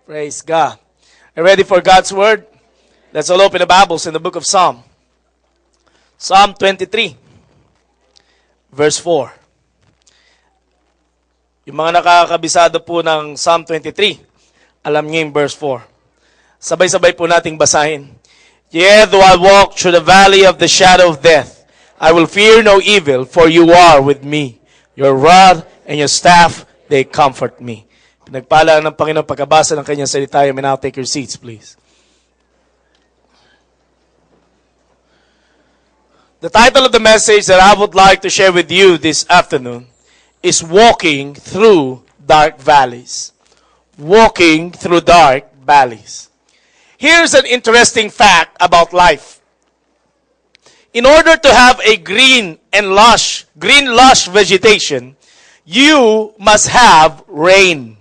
Praise God. Are you ready for God's Word? Let's all open the Bibles in the book of Psalm. Psalm 23, verse 4. Yung mga nakakabisado po ng Psalm 23, alam niyo yung verse 4. Sabay-sabay po nating basahin. Yea, though I walk through the valley of the shadow of death, I will fear no evil, for you are with me. Your rod and your staff, they comfort me. Pinagpala ng Panginoon pagkabasa ng kanyang salita. You may now take your seats, please. The title of the message that I would like to share with you this afternoon is Walking Through Dark Valleys. Walking Through Dark Valleys. Here's an interesting fact about life. In order to have a green lush vegetation, you must have rain.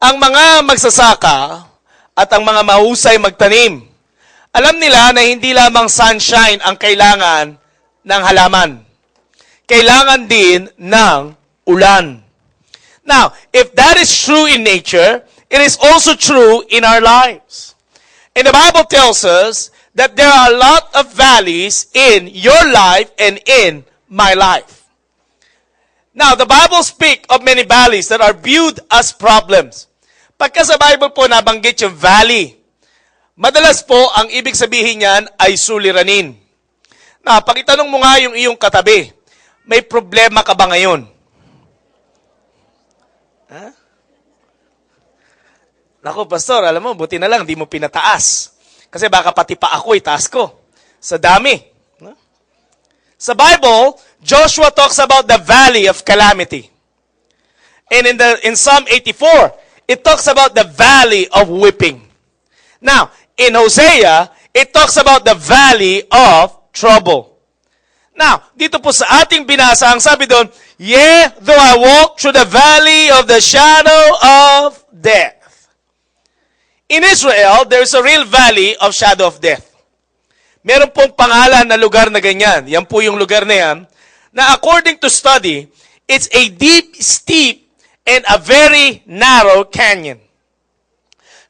Ang mga magsasaka at ang mga mahusay magtanim, alam nila na hindi lamang sunshine ang kailangan ng halaman. Kailangan din ng ulan. Now, if that is true in nature, it is also true in our lives. And the Bible tells us that there are a lot of valleys in your life and in my life. Now, the Bible speaks of many valleys that are viewed as problems. Pagka sa Bible po nabanggit yung valley, madalas po ang ibig sabihin niyan ay suliranin. Na, pag itanong mo nga yung iyong katabi, may problema ka ba ngayon? Ha? Naku, pastor, alam mo, buti na lang, di mo pinataas. Kasi baka pati pa ako, itaas ko. Sa dami. Sa Bible, Joshua talks about the valley of calamity. And in Psalm 84, it talks about the valley of weeping. Now, in Hosea, it talks about the valley of trouble. Now, dito po sa ating binasa, ang sabi doon, yea, though I walk through the valley of the shadow of death. In Israel, there's a real valley of shadow of death. Meron pong pangalan na lugar na ganyan. Yan po yung lugar na yan, na according to study, it's a deep, steep, and a very narrow canyon.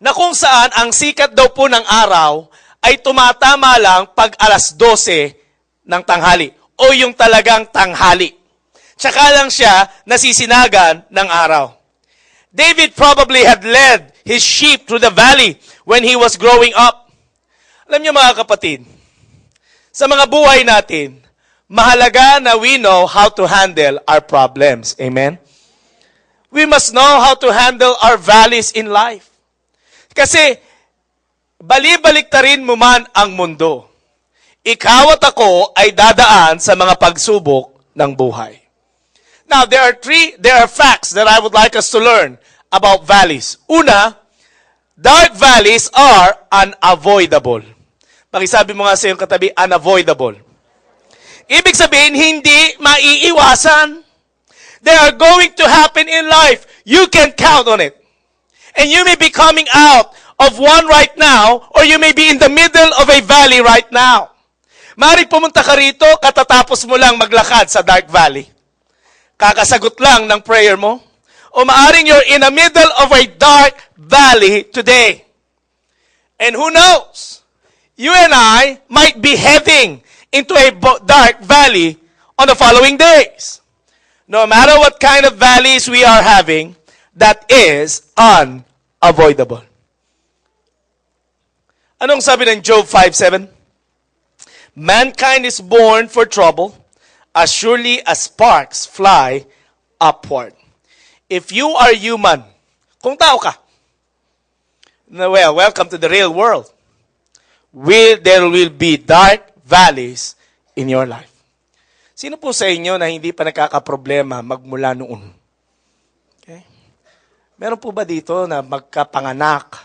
Na kung saan ang sikat daw po ng araw ay tumatama lang pag alas 12 ng tanghali o yung talagang tanghali. Tsaka lang siya nasisinagan ng araw. David probably had led his sheep through the valley when he was growing up. Alam niyo mga kapatid, sa mga buhay natin, mahalaga na we know how to handle our problems. Amen? We must know how to handle our valleys in life. Kasi, bali-baliktarin mo man ang mundo. Ikaw at ako ay dadaan sa mga pagsubok ng buhay. Now, there are facts that I would like us to learn about valleys. Una, dark valleys are unavoidable. Pakisabi mo nga sa iyong katabi, unavoidable. Ibig sabihin, hindi maiiwasan. They are going to happen in life. You can count on it. And you may be coming out of one right now, or you may be in the middle of a valley right now. Maaaring pumunta ka rito, katatapos mo lang maglakad sa dark valley. Kakasagot lang ng prayer mo. O maaaring you're in the middle of a dark valley today. And who knows? You and I might be heading into a dark valley on the following days. No matter what kind of valleys we are having, that is unavoidable. Anong sabi ng Job 5:7? Mankind is born for trouble, as surely as sparks fly upward. If you are human, kung tao ka, well, welcome to the real world. There will be dark valleys in your life. Sino po sa inyo na hindi pa nakakaproblema magmula noon? Okay? Meron po ba dito na magkapanganak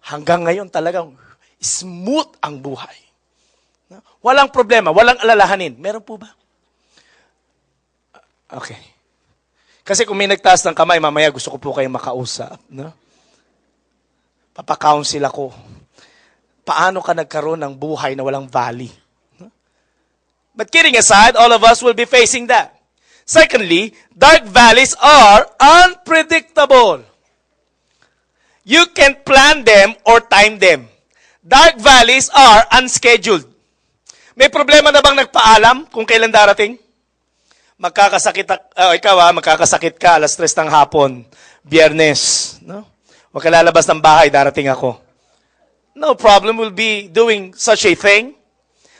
hanggang ngayon talagang smooth ang buhay? Walang problema, walang alalahanin. Meron po ba? Okay. Kasi kung may nagtaas ng kamay, mamaya gusto ko po kayong makausap. No? Papakounsel ako. Paano ka nagkaroon ng buhay na walang valley? But kidding aside, all of us will be facing that. Secondly, dark valleys are unpredictable. You can't plan them or time them. Dark valleys are unscheduled. May problema na bang nagpaalam kung kailan darating? Magkakasakit ka alas 3 ng hapon, Biyernes, no? Huwag ka lalabas ng bahay, darating ako. No problem will be doing such a thing.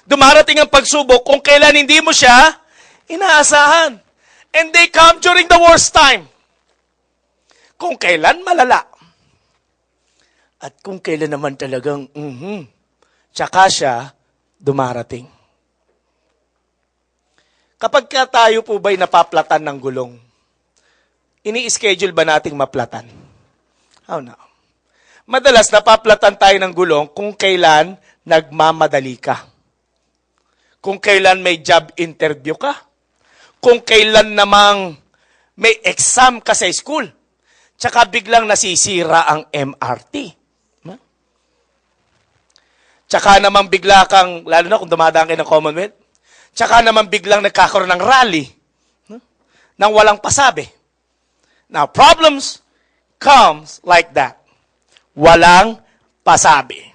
Dumarating ang pagsubok kung kailan hindi mo siya inaasahan. And they come during the worst time. Kung kailan malala. At kung kailan naman talagang, tsaka siya dumarating. Kapag tayo po ba'y napaplatan ng gulong, ini-schedule ba nating maplatan? Oh no. Madalas napaplatan tayo ng gulong kung kailan nagmamadali ka. Kung kailan may job interview ka. Kung kailan namang may exam ka sa school. Tsaka biglang nasisira ang MRT. Tsaka naman bigla kang, lalo na kung dumadaan kayo ng Commonwealth, tsaka naman biglang nagkakaroon ng rally nang walang pasabi. Now, problems comes like that. Walang pasabi.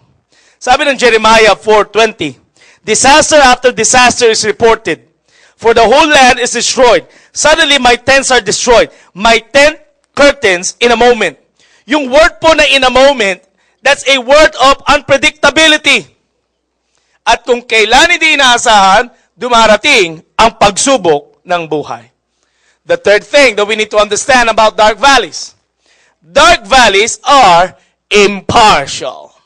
Sabi ng Jeremiah 4:20, disaster after disaster is reported, for the whole land is destroyed. Suddenly, my tents are destroyed. My tent curtains in a moment. Yung word po na in a moment, that's a word of unpredictability. At kung kailan hindi inaasahan, dumarating ang pagsubok ng buhay. The third thing that we need to understand about dark valleys. Dark valleys are impartial.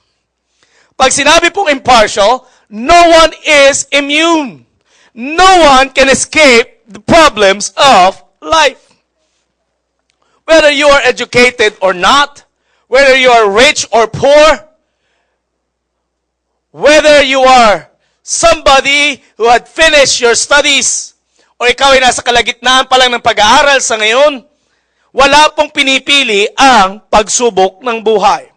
Pag sinabi pong impartial, no one is immune. No one can escape the problems of life. Whether you are educated or not, whether you are rich or poor, whether you are somebody who had finished your studies, o ikaw ay nasa kalagitnaan pa lang ng pag-aaral sa ngayon, wala pong pinipili ang pagsubok ng buhay.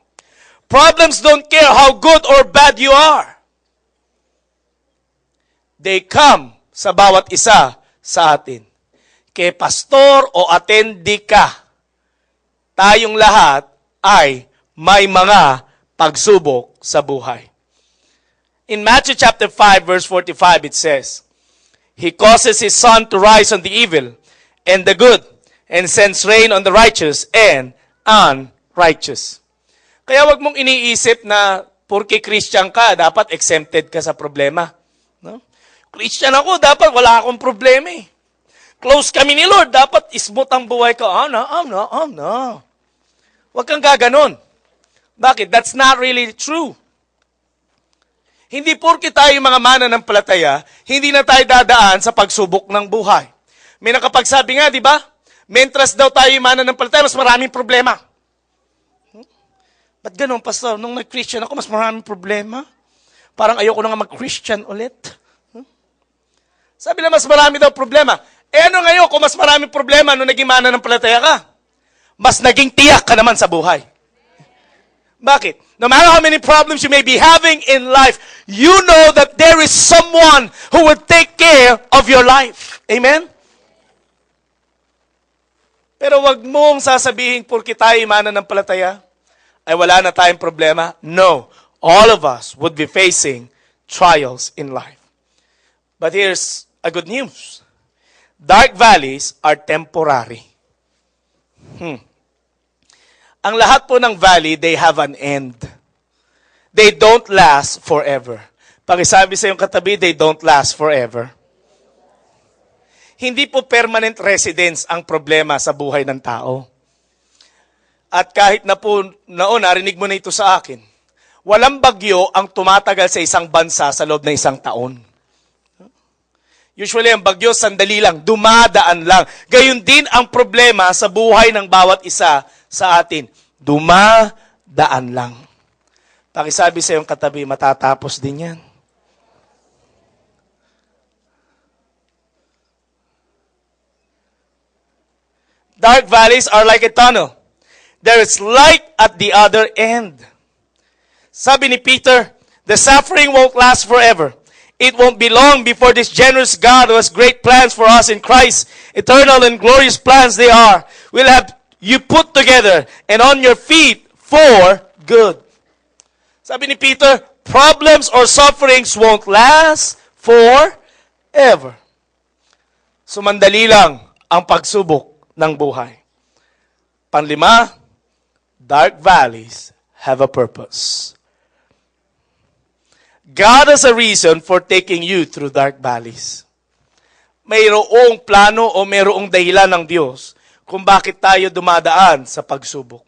Problems don't care how good or bad you are. They come sa bawat isa sa atin. Kay pastor o attendee ka, tayong lahat ay may mga pagsubok sa buhay. In Matthew chapter 5 verse 45 it says, He causes His sun to rise on the evil and the good, and sends rain on the righteous and unrighteous. Kaya wag mong iniisip na porque Christian ka, dapat exempted ka sa problema. No? Christian ako, dapat wala akong problema eh. Close kami ni Lord, dapat smooth ang buhay ko. No. Huwag kang gaganon. Bakit? That's not really true. Hindi porke tayo mga mananampalataya, hindi na tayo dadaan sa pagsubok ng buhay. May nakapagsabi nga, di ba? Mentras daw tayo mananampalataya, mas maraming problema. Ba't ganun, pastor? Nung nag-Christian ako, mas maraming problema. Parang ayoko na nga mag-Christian ulit. Sabi na mas marami daw problema. Ano ngayon kung mas maraming problema nung naging mananampalataya ka? Mas naging tiyak ka naman sa buhay. Bakit? No matter how many problems you may be having in life, you know that there is someone who will take care of your life. Amen? Pero wag mong sasabihin porque tayo mananampalataya, ay wala na tayong problema. No. All of us would be facing trials in life. But here's a good news. Dark valleys are temporary. Ang lahat po ng valley, they have an end. They don't last forever. Pakisabi sa iyong katabi, they don't last forever. Hindi po permanent residence ang problema sa buhay ng tao. At kahit na po noon, narinig mo na ito sa akin, walang bagyo ang tumatagal sa isang bansa sa loob ng isang taon. Usually, ang bagyo, sandali lang, dumadaan lang. Gayun din ang problema sa buhay ng bawat isa sa atin. Dumadaan lang. Pakisabi sa iyong katabi, matatapos din yan. Dark valleys are like a tunnel. There is light at the other end. Sabi ni Peter, the suffering won't last forever. It won't be long before this generous God who has great plans for us in Christ, eternal and glorious plans they are, will have you put together and on your feet for good. Sabi ni Peter, problems or sufferings won't last forever. Sumandali lang ang pagsubok ng buhay. Panlima, dark valleys have a purpose. God has a reason for taking you through dark valleys. Mayroong plano o mayroong dahilan ng Diyos kung bakit tayo dumadaan sa pagsubok.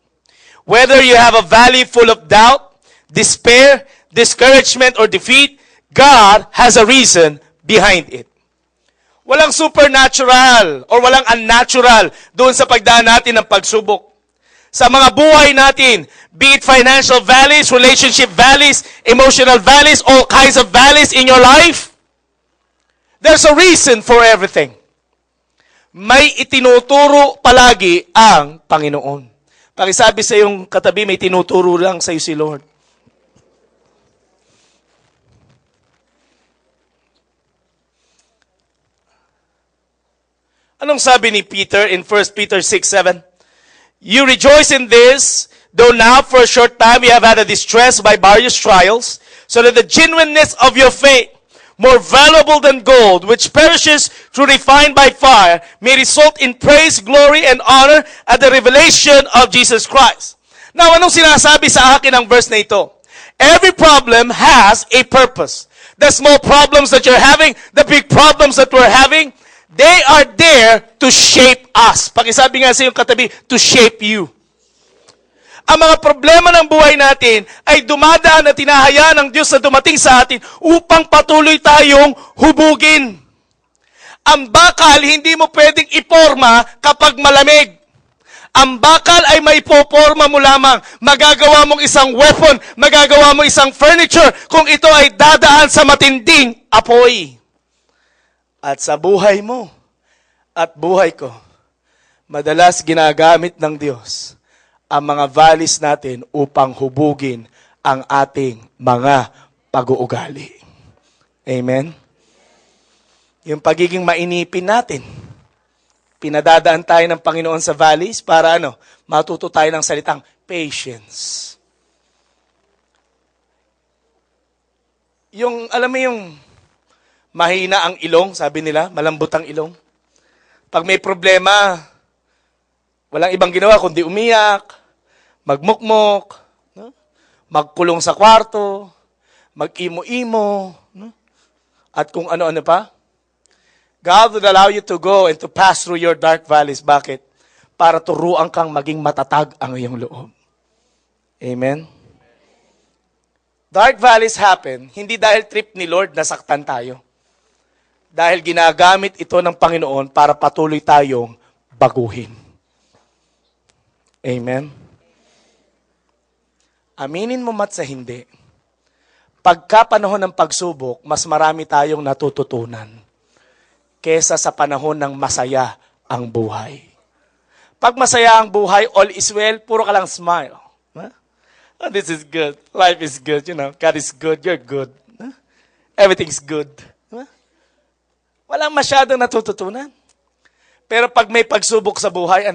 Whether you have a valley full of doubt, despair, discouragement, or defeat, God has a reason behind it. Walang supernatural or walang unnatural doon sa pagdaan natin ng pagsubok. Sa mga buhay natin, be it financial valleys, relationship valleys, emotional valleys, all kinds of valleys in your life, there's a reason for everything. May itinuturo palagi ang Panginoon. Pakisabi sa iyong katabi, may tinuturo lang sa iyo si Lord. Anong sabi ni Peter in 1 Peter 6:7? You rejoice in this, though now for a short time you have had a distress by various trials, so that the genuineness of your faith, more valuable than gold, which perishes through refined by fire, may result in praise, glory, and honor at the revelation of Jesus Christ. Now, anong sinasabi sa akin ang verse na ito? Every problem has a purpose. The small problems that you're having, the big problems that we're having, they are there to shape us. Pakisabi nga sa iyong katabi, to shape you. Ang mga problema ng buhay natin ay dumadaan at tinahayaan ng Diyos na dumating sa atin upang patuloy tayong hubugin. Ang bakal, hindi mo pwedeng iporma kapag malamig. Ang bakal ay maipoporma mo lamang. Magagawa mong isang weapon, magagawa mo isang furniture kung ito ay dadaan sa matinding apoy. At sa buhay mo at buhay ko, madalas ginagamit ng Diyos ang mga valleys natin upang hubugin ang ating mga pag-uugali. Amen? Yung pagiging mainipin natin, pinadadaan tayo ng Panginoon sa valleys para matuto tayo ng salitang patience. Alam mo yung mahina ang ilong, sabi nila, malambot ang ilong. Pag may problema, walang ibang ginawa kundi umiyak, magmukmok, magkulong sa kwarto, mag-imo-imo, at kung ano-ano pa. God would allow you to go and to pass through your dark valleys. Bakit? Para turuan kang maging matatag ang iyong loob. Amen? Dark valleys happen, hindi dahil trip ni Lord nasaktan tayo. Dahil ginagamit ito ng Panginoon para patuloy tayong baguhin. Amen? Aminin mo mat sa hindi. Pagka panahon ng pagsubok, mas marami tayong natututunan kesa sa panahon ng masaya ang buhay. Pag masaya ang buhay, all is well, puro ka lang smile. Huh? Oh, this is good. Life is good. God is good. You're good. Huh? Everything's good. Huh? Walang masyadong natututunan. Pero pag may pagsubok sa buhay,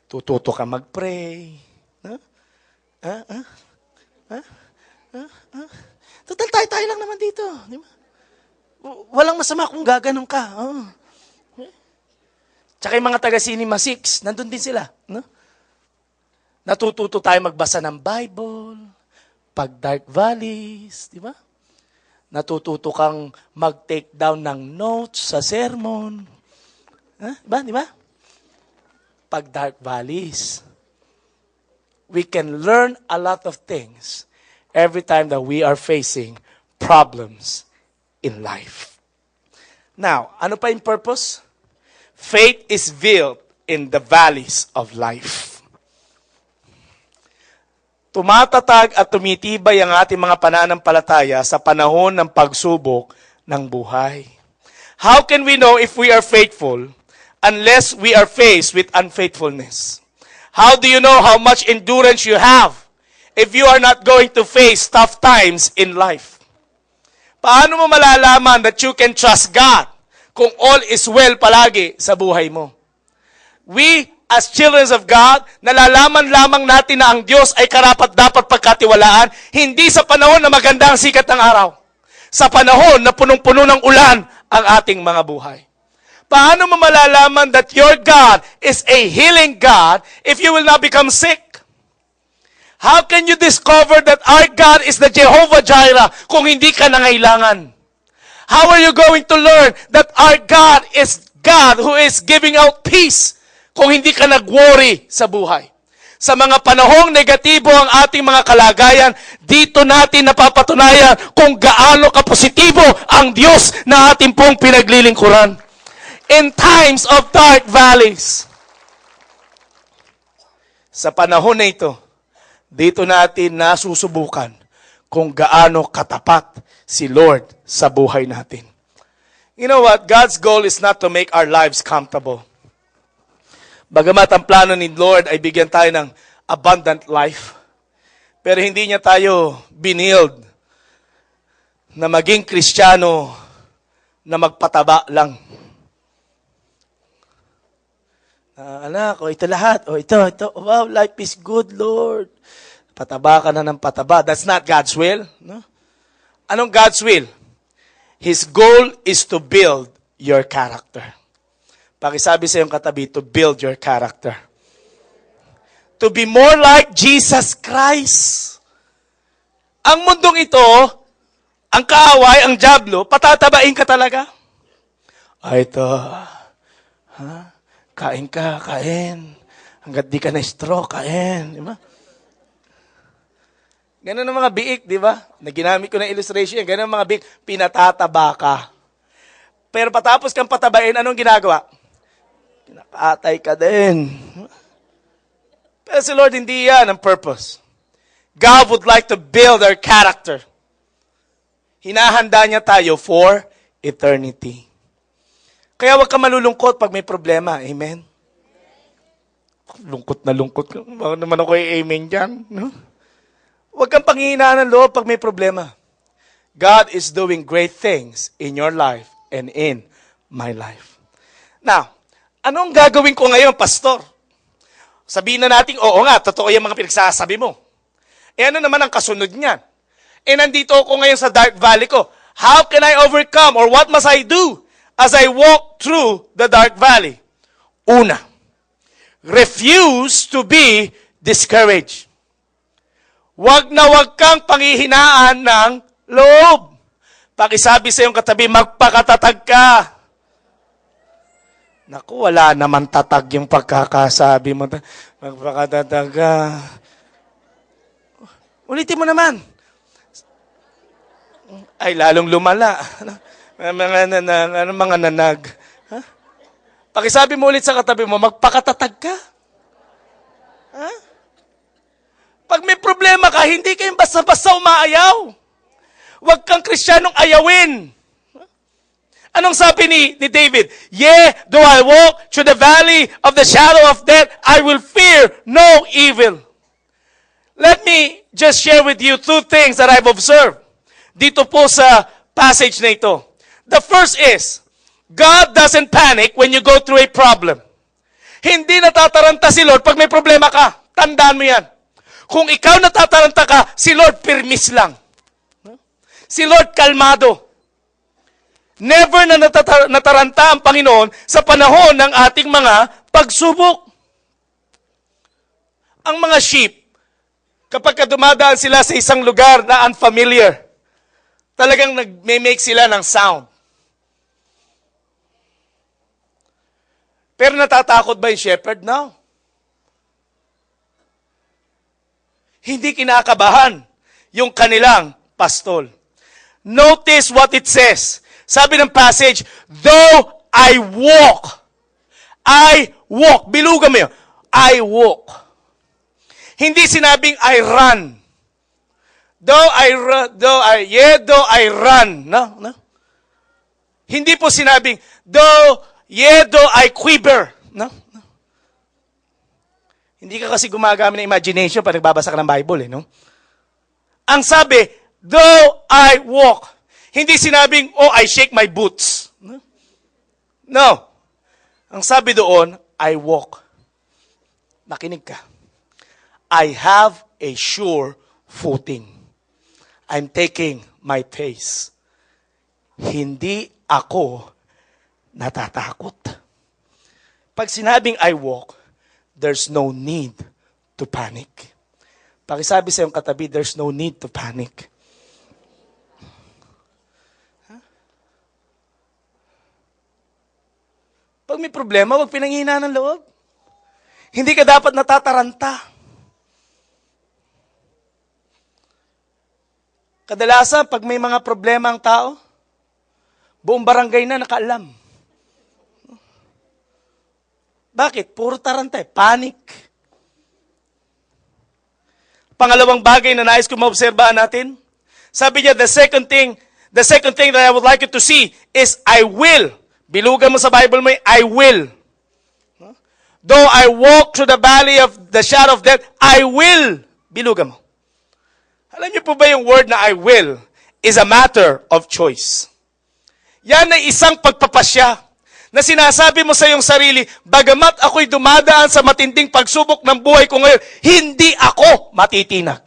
tututo ka mag-pray. Total, tayo lang naman dito. Di ba? Walang masama kung gaganon ka. Oh. Tsaka yung mga taga-Cinema 6, nandun din sila. Natututo tayo magbasa ng Bible, pag dark valleys, di ba? Natututo kang mag-take down ng notes sa sermon. Di ba? Pag dark valleys. We can learn a lot of things every time that we are facing problems in life. Now, ano pa yung purpose? Faith is built in the valleys of life. Tumatatag at tumitibay ang ating mga pananampalataya sa panahon ng pagsubok ng buhay. How can we know if we are faithful unless we are faced with unfaithfulness? How do you know how much endurance you have if you are not going to face tough times in life? Paano mo malalaman that you can trust God kung all is well palagi sa buhay mo? We as children of God, nalalaman lamang natin na ang Diyos ay karapat-dapat pagkatiwalaan, hindi sa panahon na maganda ang sikat ng araw. Sa panahon na punong-puno ng ulan ang ating mga buhay. Paano mo malalaman that your God is a healing God if you will not become sick? How can you discover that our God is the Jehovah Jireh kung hindi ka nangailangan? How are you going to learn that our God is God who is giving out peace kung hindi ka nag-worry sa buhay? Sa mga panahong negatibo ang ating mga kalagayan, dito natin napapatunayan kung gaano kapositibo ang Diyos na ating pong pinaglilingkuran. In times of dark valleys. Sa panahon na ito, dito natin nasusubukan kung gaano katapat si Lord sa buhay natin. You know what? God's goal is not to make our lives comfortable. Bagamat ang plano ni Lord ay bigyan tayo ng abundant life, pero hindi niya tayo binild na maging Kristiyano na magpataba lang. Anak, ito lahat. Ito. Wow, life is good, Lord. Pataba ka na ng pataba. That's not God's will. No? Anong God's will? His goal is to build your character. Pakisabi sa iyong katabi, to build your character. To be more like Jesus Christ. Ang mundong ito, ang kaaway, ang dyablo, patatabain ka talaga. Ito. Kain ka, kain. Hanggat di ka na-stroke, kain. Di ba? Ganun ang mga biik, di ba? Naginamit ko na illustration. Ganun ang mga biik, pinatataba ka. Pero patapos kang patabain, anong ginagawa? Pinakaatay ka din. Pero si Lord, hindi yan ang purpose. God would like to build our character. Hinahanda niya tayo for eternity. Kaya huwag ka malulungkot pag may problema. Amen? Lungkot na lungkot. Bakit naman ako amen dyan? No? Huwag kang panghihinaan ng loob pag may problema. God is doing great things in your life and in my life. Now, anong gagawin ko ngayon, pastor? Sabihin na natin, oo nga, totoo yung mga pinagsasabi mo. E ano naman ang kasunod niyan? E nandito ako ngayon sa dark valley ko. How can I overcome or what must I do as I walk through the dark valley? Una, refuse to be discouraged. Wag na wag kang panghihinaan ng loob. Pakisabi sa iyong katabi, magpakatatag ka. Naku, wala naman tatag yung pagkakasabi mo. Magpakatatag ka. Ulitin mo naman. Ay, lalong lumala. Mga nanag. Ha? Pakisabi mo ulit sa katabi mo, magpakatatag ka. Ha? Pag may problema ka, hindi kayong basta-basta umaayaw. Huwag kang Kristiyanong ayawin. Anong sabi ni David? Yea, though I walk through the valley of the shadow of death, I will fear no evil. Let me just share with you two things that I've observed dito po sa passage na ito. The first is, God doesn't panic when you go through a problem. Hindi natataranta si Lord pag may problema ka. Tandaan mo yan. Kung ikaw natataranta ka, si Lord pirmis lang. Si Lord kalmado. Never na nataranta ang Panginoon sa panahon ng ating mga pagsubok. Ang mga sheep, kapag dumadaan sila sa isang lugar na unfamiliar, talagang nag-make sila ng sound. Pero natatakot ba yung shepherd? No. Hindi kinakabahan yung kanilang pastol. Notice what it says. Sabi ng passage, though I walk. Bilugan mo yun. I walk. Hindi sinabing I run. Though I run. No. Hindi po sinabing, though I quiver. No. Hindi ka kasi gumagamit ng imagination pag nagbabasa ka ng Bible, no? Ang sabi, though I walk. Hindi sinabing, I shake my boots. No. Ang sabi doon, I walk. Makinig ka. I have a sure footing. I'm taking my pace. Hindi ako natatakot. Pag sinabing I walk, there's no need to panic. Pakisabi sa iyong katabi, there's no need to panic. Pag may problema, huwag pinanghina ng loob. Hindi ka dapat natataranta. Kadalasan, pag may mga problema ang tao, buong barangay na nakaalam. Bakit? Puro taranta eh. Panic. Pangalawang bagay na nais ko maobserbahan natin, sabi niya, the second thing that I would like you to see is I will. Bilugan mo sa Bible mo, I will. Though I walk through the valley of the shadow of death, I will. Bilugan mo. Alam niyo po ba yung word na I will is a matter of choice. Yan ay isang pagpapasya na sinasabi mo sa iyong sarili, bagamat ako'y dumadaan sa matinding pagsubok ng buhay ko ngayon, hindi ako matitinag.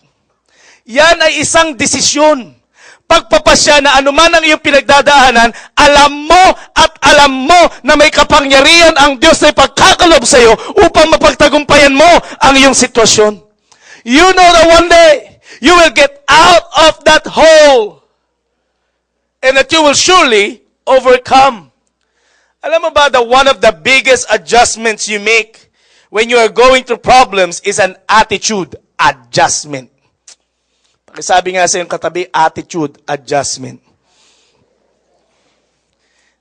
Yan ay isang desisyon. Pagpapasya na anuman ang iyong pinagdadaanan, alam mo at alam mo na may kapangyarihan ang Diyos na ipagkakalob sa iyo upang mapagtagumpayan mo ang iyong sitwasyon. You know that one day, you will get out of that hole and that you will surely overcome. Alam mo ba that one of the biggest adjustments you make when you are going through problems is an attitude adjustment. Pakisabi nga sa iyong katabi, attitude adjustment.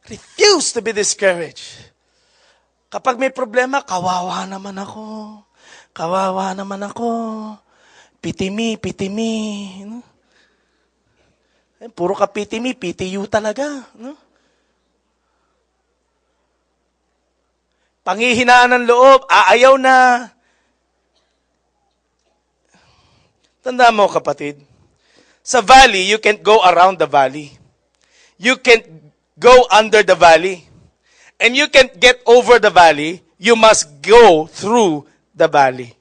Refuse to be discouraged. Kapag may problema, kawawa naman ako. Kawawa naman ako. Pitimi. No? Puro ka pitimi, PTU talaga. No? Panghihinaan ng loob, aayaw na. Tandaan mo, kapatid, sa valley, you can't go around the valley. You can't go under the valley. And you can't get over the valley. You must go through the valley.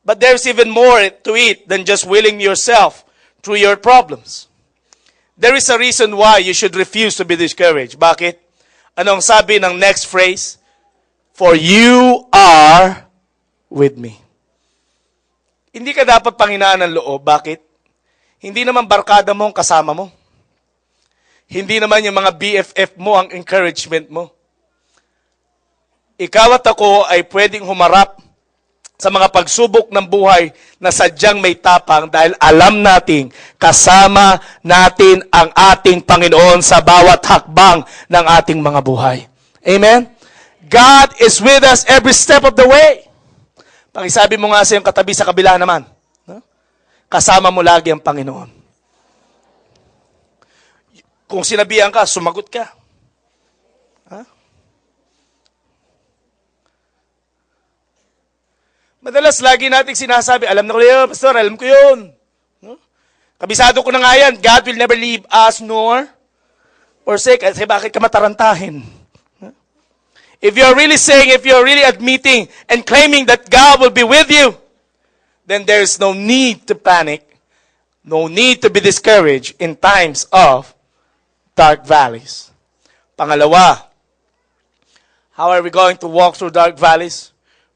But there's even more to it than just willing yourself through your problems. There is a reason why you should refuse to be discouraged. Bakit? Anong sabi ng next phrase? For you are with me. Hindi ka dapat panghinaan ng loob. Bakit? Hindi naman barkada mo ang kasama mo. Hindi naman yung mga BFF mo ang encouragement mo. Ikaw at ako ay pwedeng humarap sa mga pagsubok ng buhay na sadyang may tapang dahil alam nating kasama natin ang ating Panginoon sa bawat hakbang ng ating mga buhay. Amen? God is with us every step of the way. Pakisabi mo nga sa iyong katabi sa kabila naman. Kasama mo lagi ang Panginoon. Kung sinabihan ka, sumagot ka. Madalas lagi nating sinasabi, alam na ko yun, pastor, alam ko yun. Kabisado ko na nga yan, God will never leave us nor forsake us. Kasi bakit ka matarantahin? If you're really saying, if you're really admitting and claiming that God will be with you, then there's no need to panic, no need to be discouraged in times of dark valleys. Pangalawa, how are we going to walk through dark valleys?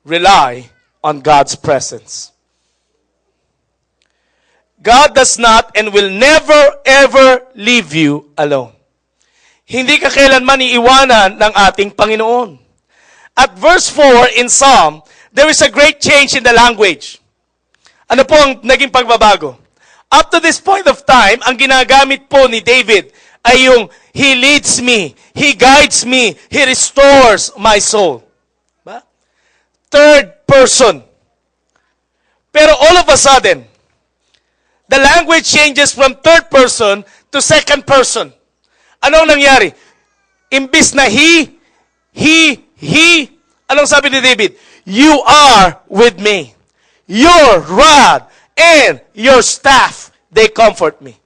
Rely on God's presence. God does not and will never ever leave you alone. Hindi ka kailanman iiwanan ng ating Panginoon. At verse 4 in Psalm, there is a great change in the language. Ano po ang naging pagbabago? Up to this point of time, ang ginagamit po ni David ay yung, He leads me, He guides me, He restores my soul. Ba? Third person. Pero all of a sudden, the language changes from third person to second person. Anong nangyari? Imbis na he, anong sabi ni David? You are with me. Your rod and your staff, they comfort me.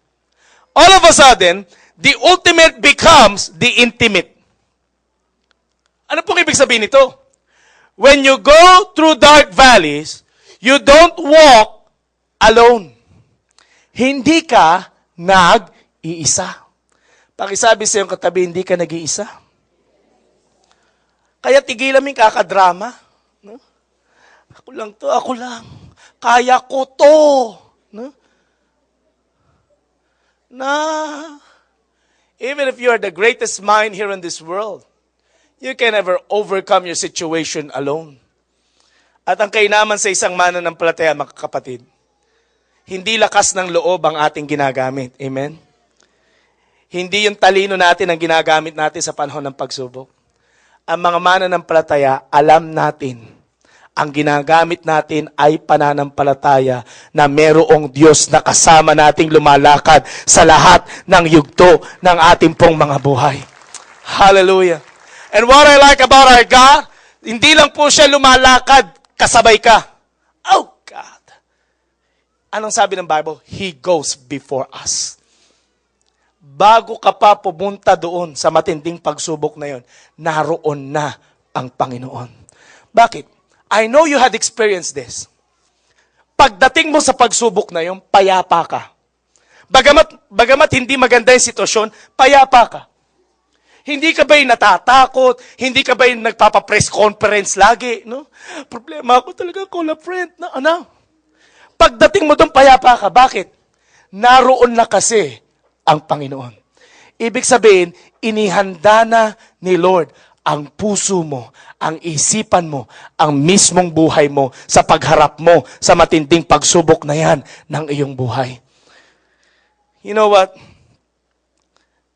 All of a sudden, the ultimate becomes the intimate. Ano pong ibig sabihin nito? When you go through dark valleys, you don't walk alone. Hindi ka nag-iisa. Pakisabi sa iyong katabi, hindi ka nag-iisa. Kaya tigilan mo yung kakadrama. No? Ako lang to, ako lang. Kaya ko to. No? Na, even if you are the greatest mind here in this world, you can never overcome your situation alone. At ang kainaman sa isang mananampalataya, mga kapatid, hindi lakas ng loob ang ating ginagamit. Amen? Hindi yung talino natin ang ginagamit natin sa panahon ng pagsubok. Ang mga mananampalataya, alam natin, ang ginagamit natin ay pananampalataya na merong Diyos na kasama nating lumalakad sa lahat ng yugto ng ating pong mga buhay. Hallelujah. And what I like about our God, hindi lang po siya lumalakad, kasabay ka. Oh God. Anong sabi ng Bible? He goes before us. Bago ka pa pumunta doon sa matinding pagsubok na yon, naroon na ang Panginoon. Bakit? I know you had experienced this. Pagdating mo sa pagsubok na yon, payapa ka. Bagamat hindi maganda yung sitwasyon, payapa ka. Hindi ka ba'y natatakot? Hindi ka ba'y nagpapa-press conference lagi? No? Problema ako talaga, call a friend. Pagdating mo doon, payapa ka. Bakit? Naroon na kasi ang Panginoon. Ibig sabihin, inihanda na ni Lord ang puso mo, ang isipan mo, ang mismong buhay mo sa pagharap mo sa matinding pagsubok na yan ng iyong buhay. You know what?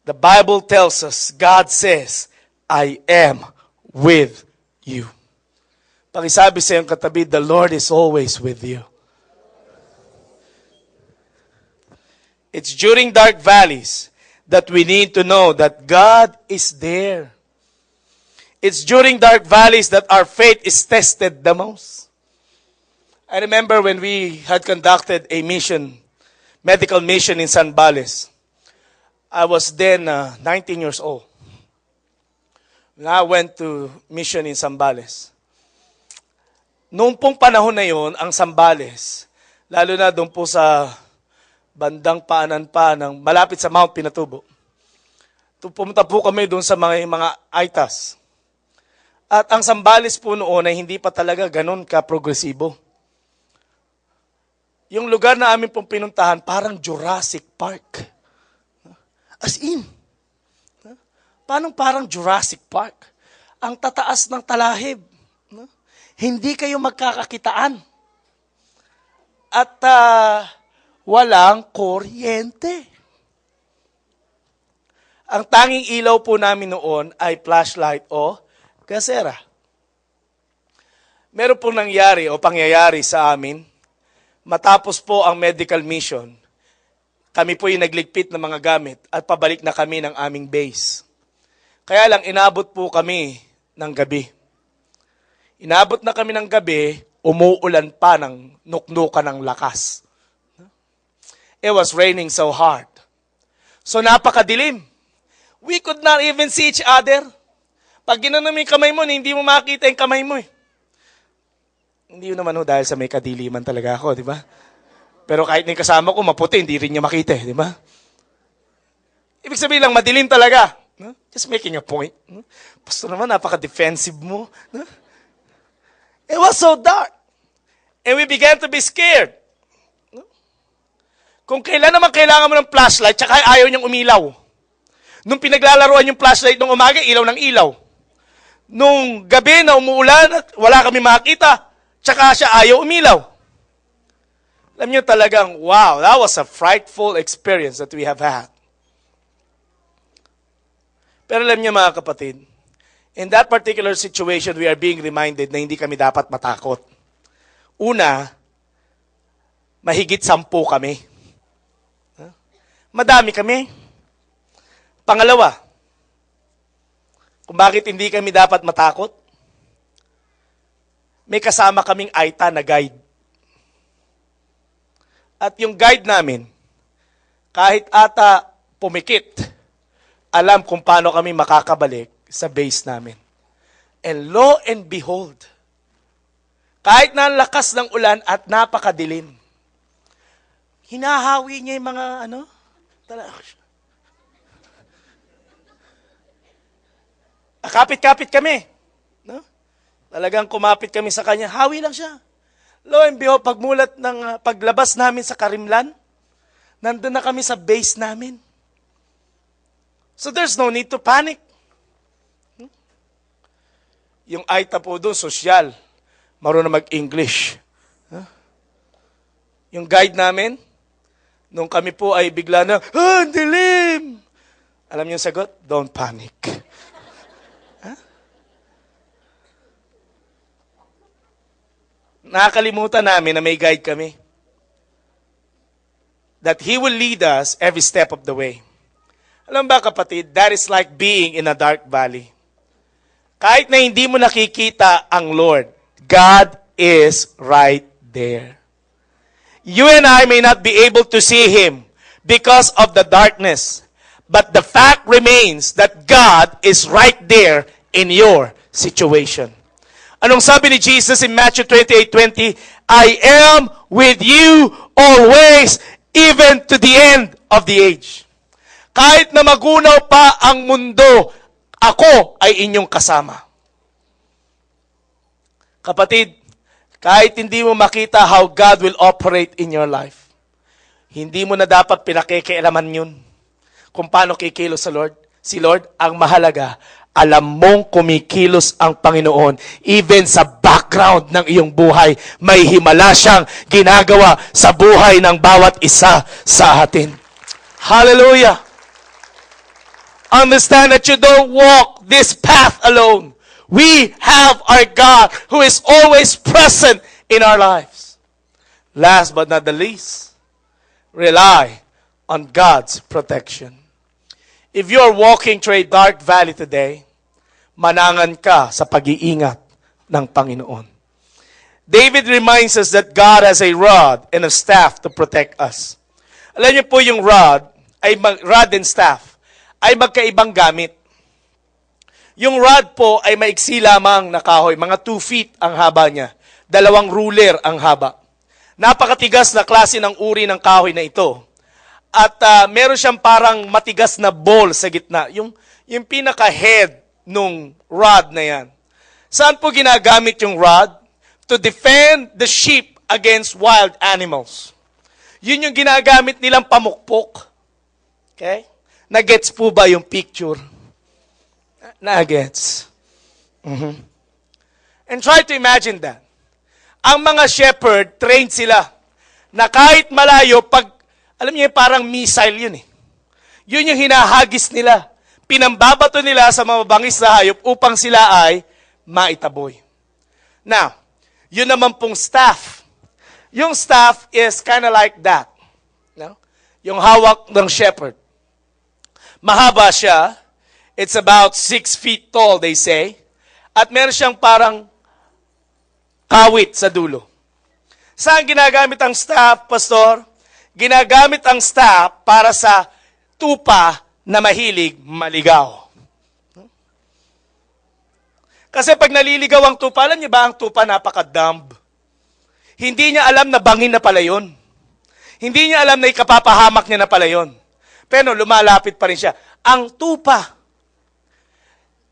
The Bible tells us, God says, I am with you. Pakisabi sa iyong katabi, the Lord is always with you. It's during dark valleys that we need to know that God is there. It's during dark valleys that our faith is tested the most. I remember when we had conducted a medical mission in Zambales. I was then 19 years old. When I went to mission in Zambales. Noong pong panahon na yon, ang Zambales, lalo na doon po sa bandang paanan pa ng malapit sa Mount Pinatubo. Pumunta po kami doon sa mga Aitas. At ang Zambales po noon ay hindi pa talaga ganun ka-progresibo. Yung lugar na amin pong pinuntahan, parang Jurassic Park. As in. Parang Jurassic Park. Ang tataas ng talahib. Hindi kayo magkakakitaan. At walang kuryente. Ang tanging ilaw po namin noon ay flashlight o gasera. Meron pong nangyari o pangyayari sa amin. Matapos po ang medical mission, kami po yung nagligpit ng mga gamit at pabalik na kami ng aming base. Kaya lang, inabot po kami ng gabi. Inabot na kami ng gabi, umuulan pa ng nuknukan ng lakas. It was raining so hard. So napakadilim. We could not even see each other. Pag ginanon mo yung kamay mo, hindi mo makita yung kamay mo. Hindi yun naman dahil sa may kadiliman talaga ako, di ba? Pero kahit yung kasama ko, maputi, hindi rin niya makita, di ba? Ibig sabihin lang, madilim talaga. No? Just making a point. No? Pastor naman, napaka-defensive mo. No? It was so dark. And we began to be scared. No? Kung kailan naman kailangan mo ng flashlight, tsaka ayaw niyang umilaw. Nung pinaglalaruan yung flashlight nung umaga, ilaw ng ilaw. Nung gabi na umuulan, wala kami makita, tsaka siya ayaw umilaw. Alam niyo talagang, wow, that was a frightful experience that we have had. Pero alam niyo mga kapatid, in that particular situation, we are being reminded na hindi kami dapat matakot. Una, mahigit 10 kami. Madami kami. Pangalawa, kung bakit hindi kami dapat matakot, may kasama kaming Aita na guide. At yung guide namin, kahit ata pumikit, alam kung paano kami makakabalik sa base namin. And lo and behold, kahit na ang lakas ng ulan at napakadilim, hinahawi niya yung mga kapit-kapit kami. No? Talagang kumapit kami sa kanya, hawi lang siya. Lo and behold, paglabas namin sa Karimlan, nandun na kami sa base namin. So there's no need to panic. Yung Aita po doon, sosyal. Marunong mag-English. Yung guide namin, nung kami po ay bigla na, ang dilim! Alam niyo yung sagot? Don't panic. Nakakalimutan namin na may guide kami. That He will lead us every step of the way. Alam ba kapatid, that is like being in a dark valley. Kahit na hindi mo nakikita ang Lord, God is right there. You and I may not be able to see Him because of the darkness. But the fact remains that God is right there in your situation. Anong sabi ni Jesus in Matthew 28:20? I am with you always, even to the end of the age. Kahit na magunaw pa ang mundo, ako ay inyong kasama. Kapatid, kahit hindi mo makita how God will operate in your life, hindi mo na dapat pinakikialaman yun kung paano kikilos sa Lord. Si Lord, ang mahalaga, alam mong kumikilos ang Panginoon. Even sa background ng iyong buhay, may himala siyang ginagawa sa buhay ng bawat isa sa atin. Hallelujah! Understand that you don't walk this path alone. We have our God who is always present in our lives. Last but not the least, rely on God's protection. If you are walking through a dark valley today, manangan ka sa pag-iingat ng Panginoon. David reminds us that God has a rod and a staff to protect us. Alam niyo po yung rod and staff ay magkaibang gamit. Yung rod po ay maiksi lamang na kahoy, mga 2 feet ang haba niya. 2 ruler ang haba. Napakatigas na klase ng uri ng kahoy na ito. At meron siyang parang matigas na ball sa gitna. Yung pinaka-head nung rod na yan. Saan po ginagamit yung rod? To defend the sheep against wild animals. Yun yung ginagamit nilang pamukpok. Okay? Nagets po ba yung picture? Nagets. And try to imagine that. Ang mga shepherd, trained sila na kahit malayo, alam niyo, parang missile yun eh. Yun yung hinahagis nila. Pinambabato nila sa mababangis na hayop upang sila ay maitaboy. Now, yun naman pong staff. Yung staff is kind of like that. No? Yung hawak ng shepherd. Mahaba siya. It's about 6 feet tall, they say. At meron siyang parang kawit sa dulo. Saan ginagamit ang staff, Pastor? Ginagamit ang staff para sa tupa na mahilig maligaw. Kasi pag naliligaw ang tupa, alam niyo ba ang tupa napaka-dumb? Hindi niya alam na bangin na pala yun. Hindi niya alam na ikapapahamak niya na pala yun. Pero lumalapit pa rin siya. Ang tupa,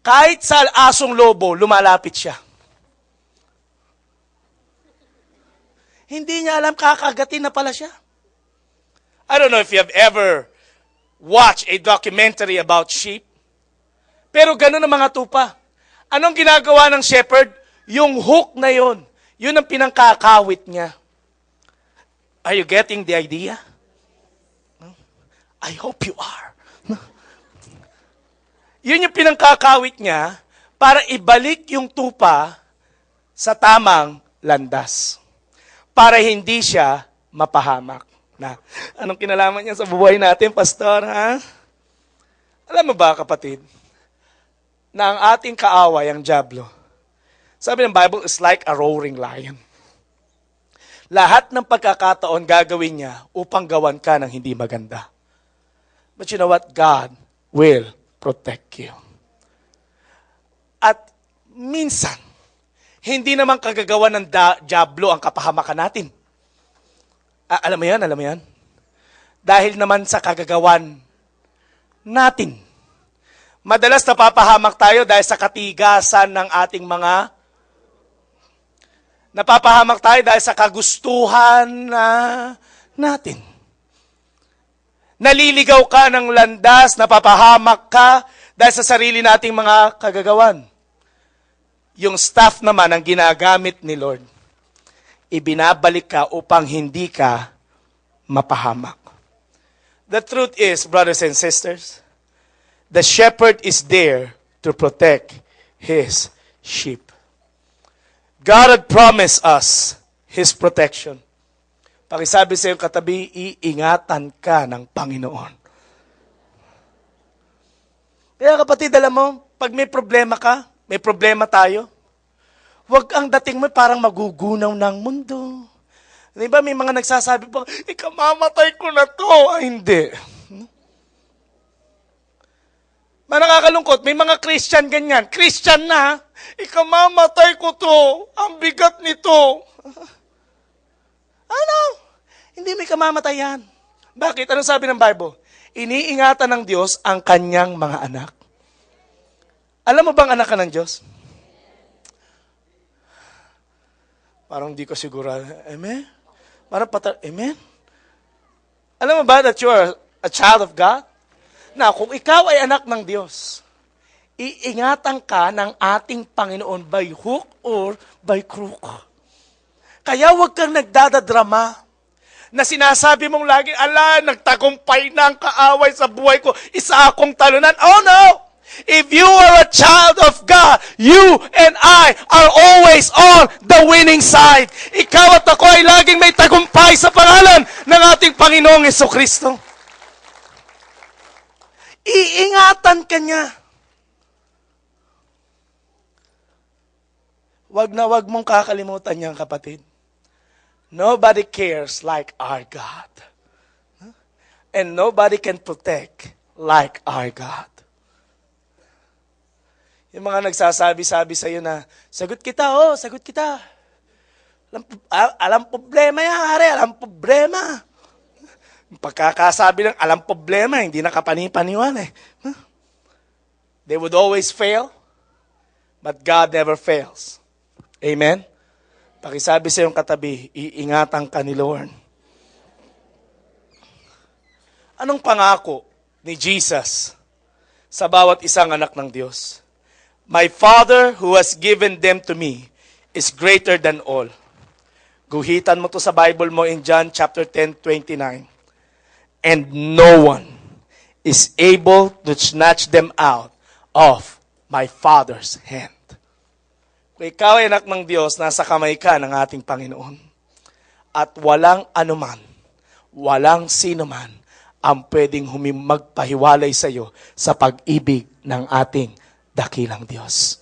kahit sa asong lobo, lumalapit siya. Hindi niya alam kakagatin na pala siya. I don't know if you have ever watched a documentary about sheep. Pero ganun ang mga tupa. Anong ginagawa ng shepherd? Yung hook na yon, yun ang pinangkakawit niya. Are you getting the idea? I hope you are. Yun yung pinangkakawit niya para ibalik yung tupa sa tamang landas. Para hindi siya mapahamak. Na, anong kinalaman niya sa buhay natin, Pastor? Ha? Alam mo ba, kapatid, na ang ating kaaway, ang dyablo, sabi ng Bible, is like a roaring lion. Lahat ng pagkakataon gagawin niya upang gawan ka ng hindi maganda. But you know what? God will protect you. At minsan, hindi naman kagagawa ng diablo ang kapahamakan natin. Alam mo yan? Dahil naman sa kagagawan natin. Madalas napapahamak tayo dahil sa katigasan ng ating napapahamak tayo dahil sa kagustuhan natin. Naliligaw ka ng landas, napapahamak ka dahil sa sarili nating mga kagagawan. Yung staff naman ang ginagamit ni Lord, ibinabalik ka upang hindi ka mapahamak. The truth is, brothers and sisters, the shepherd is there to protect his sheep. God had promised us his protection. Pakisabi sa iyong katabi, iingatan ka ng Panginoon. Kaya kapatid, alam mo, pag may problema ka, may problema tayo, huwag ang dating mo parang magugunaw ng mundo. Di ba may mga nagsasabi pa, ikamamatay ko na to. Ay, hindi. Nakakalungkot, may mga Christian ganyan. Christian na, ikamamatay ko to. Ang bigat nito. Ano? Hindi may kamamatay yan. Bakit? Ano sabi ng Bible? Iniingatan ng Diyos ang kanyang mga anak. Alam mo bang anak ka ng Diyos? Parang di ko siguro. Amen? Amen? Alam mo ba that you are a child of God? Na kung ikaw ay anak ng Diyos, iingatan ka ng ating Panginoon by hook or by crook. Kaya huwag kang nagdadadrama na sinasabi mong lagi, nagtagumpay na ang kaaway sa buhay ko, isa akong talunan. Oh no! If you are a child of God, you and I are always on the winning side. Ikaw at ako ay laging may tagumpay sa pangalan ng ating Panginoong Jesucristo. Iingatan ka niya. Wag na wag mong kakalimutan niyan, kapatid. Nobody cares like our God. And nobody can protect like our God. Yung mga nagsasabi-sabi sa iyo na, sagot kita. Alam problema yan, hari, alam problema. Pagkakasabi ng alam problema, hindi nakapani-paniwan eh. They would always fail, but God never fails. Amen? Pakisabi sa iyong katabi, iingatan ka ni Lord. Anong pangako ni Jesus sa bawat isang anak ng Diyos? My Father who has given them to me is greater than all. Guhitan mo to sa Bible mo in John chapter 10:29. And no one is able to snatch them out of my Father's hand. Kung ikaw ay anak ng Diyos, nasa kamay ka ng ating Panginoon. At walang anuman, walang sino man ang pwedeng magpahiwalay sa iyo sa pag-ibig ng ating dakilang Diyos.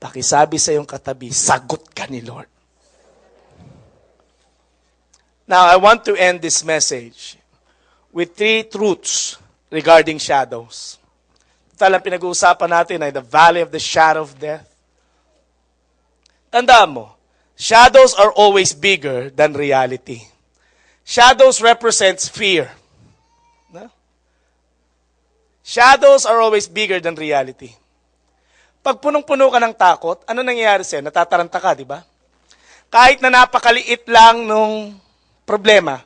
Pakisabi sa iyong katabi, sagot ka ni Lord. Now, I want to end this message with 3 truths regarding shadows. Talang pinag-uusapan natin ay the valley of the shadow of death. Tandaan mo, shadows are always bigger than reality. Shadows represents fear. No? Shadows are always bigger than reality. Pag punong-puno ka ng takot, ano nangyayari sa'yo? Natataranta ka, di ba? Kahit na napakaliit lang nung problema,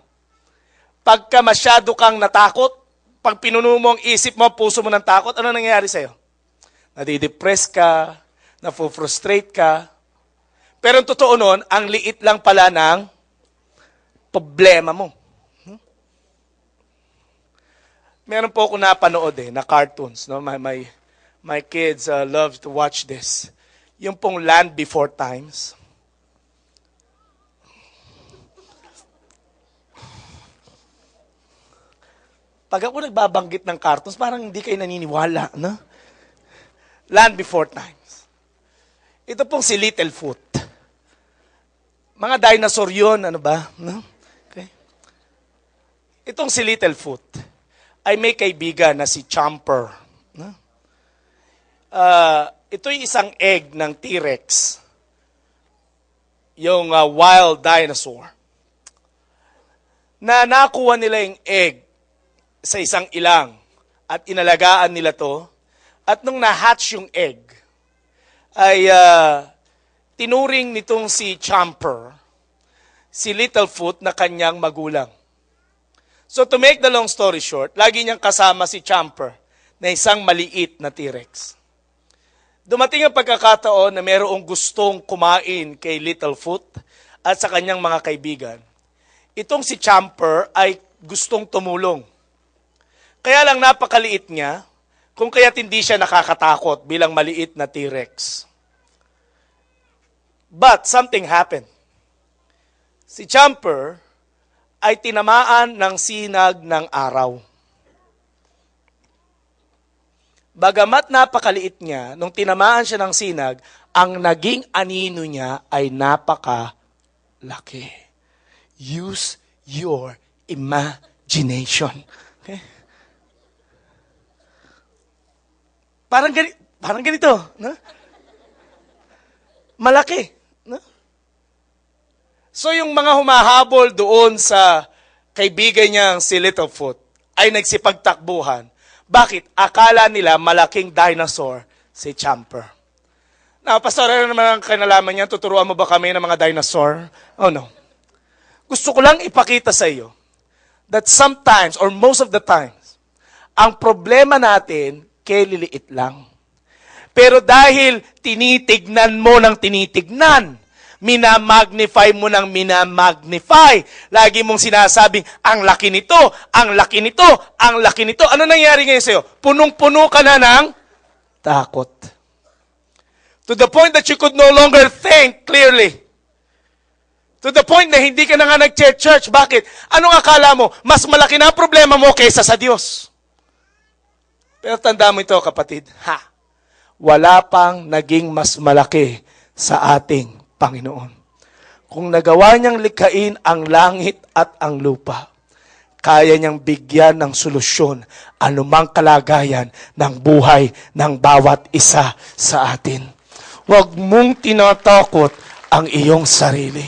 pagka masyado kang natakot, pag pinuno mo ang isip mo, puso mo ng takot, ano nangyayari sa'yo? Nadidepress ka, na-frustrate ka. Pero ang totoo nun, ang liit lang pala ng problema mo. Meron po ako napanood na cartoons. No? My kids love to watch this. Yung pong Land Before Times. Pag ako nagbabanggit ng cartoons, parang hindi kayo naniniwala. No? Land Before Times. Ito pong si Littlefoot. Mga dinosaur yun, ano ba? No? Okay. Itong si Littlefoot ay may kaibigan na si Chomper. No? Ito'y isang egg ng T-Rex. Yung wild dinosaur. Na nakuha nila yung egg sa isang ilang at inalagaan nila to. At nung na-hatch yung egg, ay tinuring nitong si Chomper, si Littlefoot na kanyang magulang. So to make the long story short, lagi niyang kasama si Chomper na isang maliit na T-Rex. Dumating ang pagkakataon na mayroong gustong kumain kay Littlefoot at sa kanyang mga kaibigan. Itong si Chomper ay gustong tumulong. Kaya lang napakaliit niya, kung kaya't hindi siya nakakatakot bilang maliit na T-Rex. But something happened. Si Chomper ay tinamaan ng sinag ng araw. Bagamat napakaliit niya, nung tinamaan siya ng sinag, ang naging anino niya ay napakalaki. Use your imagination. Okay? Parang ganito. No? Malaki. No? So yung mga humahabol doon sa kaibigan niyang si Littlefoot ay nagsipagtakbuhan. Bakit? Akala nila malaking dinosaur si Chomper. Now, pastor, ano naman ang kinalaman niya? Tuturuan mo ba kami ng mga dinosaur? Oh no. Gusto ko lang ipakita sa iyo that sometimes or most of the times, ang problema natin kay liliit lang. Pero dahil tinitignan mo ng tinitignan, minamagnify mo ng minamagnify. Lagi mong sinasabing, ang laki nito, ang laki nito, ang laki nito. Ano nangyari ngayon sa'yo? Punong-puno ka na ng takot. To the point that you could no longer think clearly. To the point na hindi ka na nga nag-church. Bakit? Anong akala mo? Mas malaki na ang problema mo kaysa sa Diyos. Pero tanda mo ito, kapatid. Wala pang naging mas malaki sa ating Panginoon. Kung nagawa niyang likhain ang langit at ang lupa, kaya niyang bigyan ng solusyon anumang kalagayan ng buhay ng bawat isa sa atin. Huwag mong tinatakot ang iyong sarili.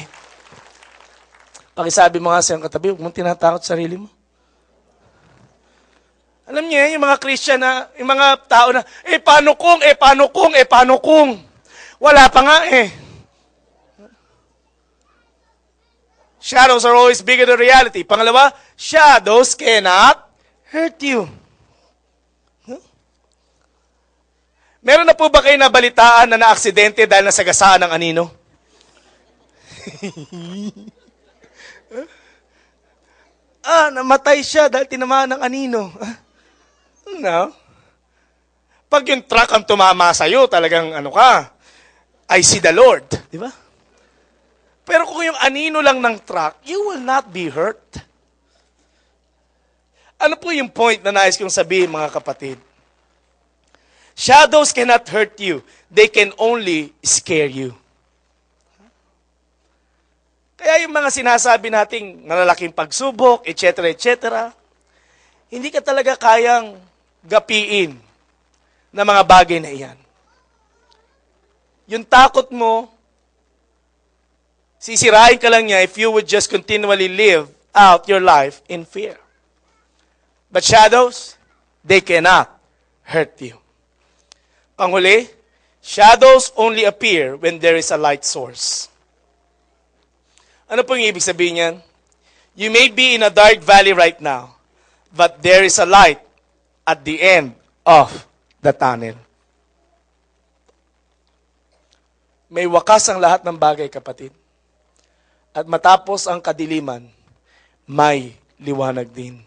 Pakisabi mo nga sa iyong katabi, huwag mong tinatakot sarili mo. Alam niyo, yung mga Christian na, yung mga tao na, paano kung? Wala pa nga eh. Shadows are always bigger than reality. Pangalawa, shadows cannot hurt you. Meron na po ba kayo nabalitaan na na-aksidente dahil nasagasaan ng anino? Namatay siya dahil tinamaan ng anino. No? Pag yung truck ang tumama sa'yo, talagang I see the Lord. Di ba? Pero kung yung anino lang ng truck, you will not be hurt. Ano po yung point na nais kong sabihin, mga kapatid? Shadows cannot hurt you. They can only scare you. Kaya yung mga sinasabi nating malalaking pagsubok, etc., hindi ka talaga kayang gapiin na mga bagay na iyan. Yung takot mo, sisirain ka lang niya if you would just continually live out your life in fear. But shadows, they cannot hurt you. Panghuli, shadows only appear when there is a light source. Ano po yung ibig sabihin niyan? You may be in a dark valley right now, but there is a light at the end of the tunnel. May wakas ang lahat ng bagay, kapatid. At matapos ang kadiliman, may liwanag din.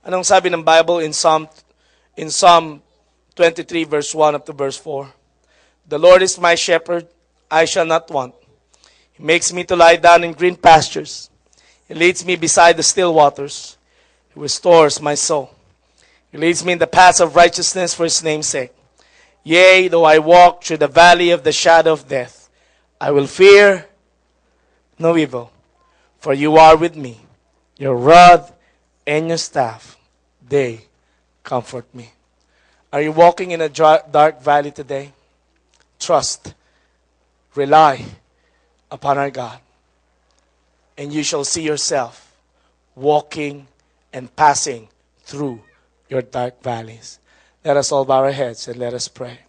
Anong sabi ng Bible in Psalm 23 verse 1 up to verse 4? The Lord is my shepherd, I shall not want. He makes me to lie down in green pastures. He leads me beside the still waters. He restores my soul. He leads me in the paths of righteousness for his name's sake. Yea, though I walk through the valley of the shadow of death, I will fear no evil, for you are with me. Your rod and your staff, they comfort me. Are you walking in a dark valley today? trust, rely upon our God. And you shall see yourself walking and passing through your dark valleys. Let us all bow our heads and let us pray.